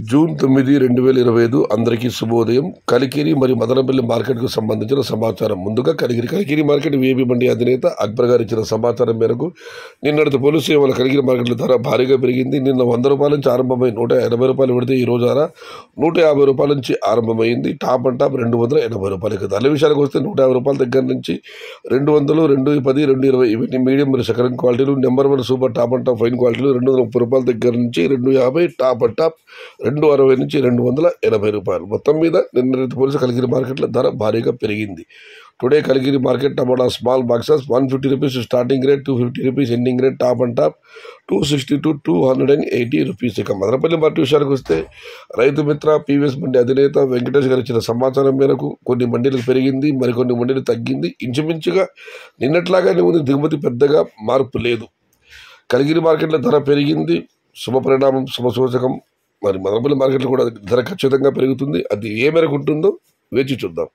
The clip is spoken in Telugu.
జూన్ 9, 2025 అందరికీ శుభోదయం. కలికిరి మరియు మదనపల్లి మార్కెట్కు సంబంధించిన సమాచారం. ముందుగా కలికిరి మార్కెట్ విఐపి మండి అధినేత అక్బర్ గారు ఇచ్చిన సమాచారం మేరకు నిన్నటి పోలీసు సేవల కలికిరి మార్కెట్ల ధర భారీగా పెరిగింది. నిన్న 100 రూపాయల నుంచి ఆరంభమై 180 రూపాయలు పెడితే ఈ రోజు ధర 150 రూపాయల నుంచి ఆరంభమైంది. టాప్ అండ్ టాప్ 280 రూపాయలకి. ధరల విషయానికి వస్తే 150 రూపాయల దగ్గర నుంచి 200, 210, 220 ఇవన్నీ మీడియం మరియు సెకండ్ క్వాలిటీలు. Number 1 super top and top fine క్వాలిటీలు 230 రూపాయల దగ్గర నుంచి 250, టాప్ అండ్ టాప్ 260 నుంచి 280 రూపాయలు. మొత్తం మీద నిన్న పోలీసు కలికిరి మార్కెట్ల ధర భారీగా పెరిగింది. Today Kalikiri market tomato small boxes 150 rupees starting rate, 250 rupees ending rate, top and top 260 to 280 rupees. ఇక మదనపల్లి మార్కెట్ విషయానికి వస్తే రైతు మిత్ర పీవీఎస్ మండి అధినేత వెంకటేష్ గారు ఇచ్చిన సమాచారం మేరకు కొన్ని మండీలకు పెరిగింది, మరికొన్ని మండీలు తగ్గింది. ఇంచుమించుగా నిన్నట్లాగానే ఉంది, దిగుమతి పెద్దగా మార్పు లేదు. కలికిరి మార్కెట్ల ధర పెరిగింది, శుభ పరిణామం, శుభ సూచకం. మరి మదనపల్లి మార్కెట్లో కూడా ధర ఖచ్చితంగా పెరుగుతుంది. అది ఏ మేరకు ఉంటుందో వేచి చూద్దాం.